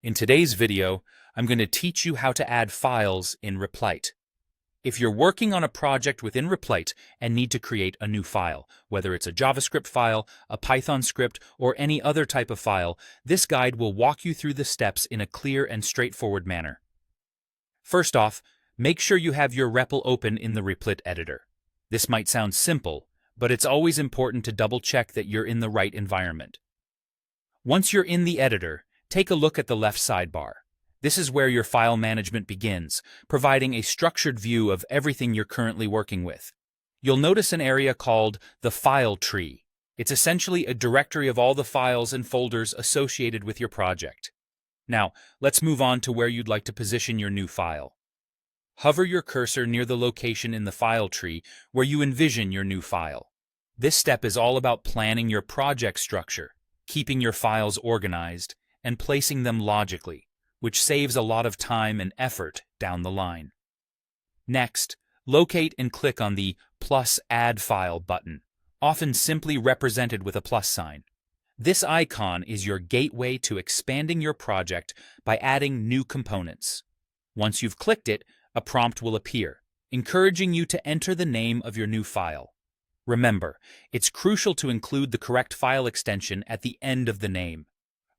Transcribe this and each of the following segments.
In today's video, I'm going to teach you how to add files in Replit. If you're working on a project within Replit and need to create a new file, whether it's a JavaScript file, a Python script, or any other type of file, this guide will walk you through the steps in a clear and straightforward manner. First off, make sure you have your REPL open in the Replit editor. This might sound simple, but it's always important to double-check that you're in the right environment. Once you're in the editor, take a look at the left sidebar. This is where your file management begins, providing a structured view of everything you're currently working with. You'll notice an area called the file tree. It's essentially a directory of all the files and folders associated with your project. Now, let's move on to where you'd like to position your new file. Hover your cursor near the location in the file tree where you envision your new file. This step is all about planning your project structure, keeping your files organized, and placing them logically, which saves a lot of time and effort down the line. Next, locate and click on the plus Add File button, often simply represented with a plus sign. This icon is your gateway to expanding your project by adding new components. Once you've clicked it, a prompt will appear, encouraging you to enter the name of your new file. Remember, it's crucial to include the correct file extension at the end of the name,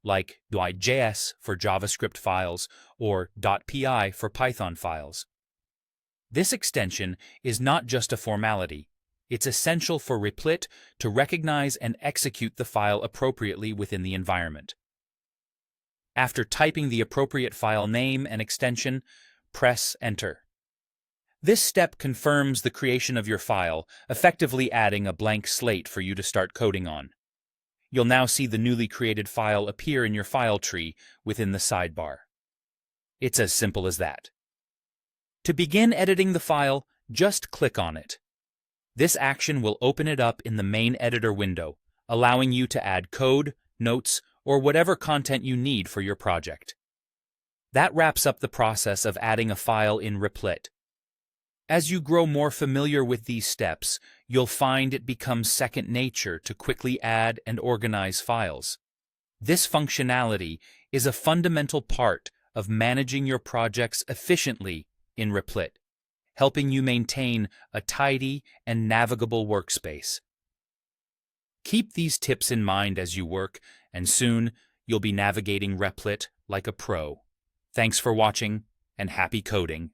like .js for JavaScript files or .py for Python files. This extension is not just a formality. It's essential for Replit to recognize and execute the file appropriately within the environment. After typing the appropriate file name and extension, press Enter. This step confirms the creation of your file, effectively adding a blank slate for you to start coding on. You'll now see the newly created file appear in your file tree within the sidebar. It's as simple as that. To begin editing the file, just click on it. This action will open it up in the main editor window, allowing you to add code, notes, or whatever content you need for your project. That wraps up the process of adding a file in Replit. As you grow more familiar with these steps, you'll find it becomes second nature to quickly add and organize files. This functionality is a fundamental part of managing your projects efficiently in Replit, helping you maintain a tidy and navigable workspace. Keep these tips in mind as you work, and soon you'll be navigating Replit like a pro. Thanks for watching, and happy coding.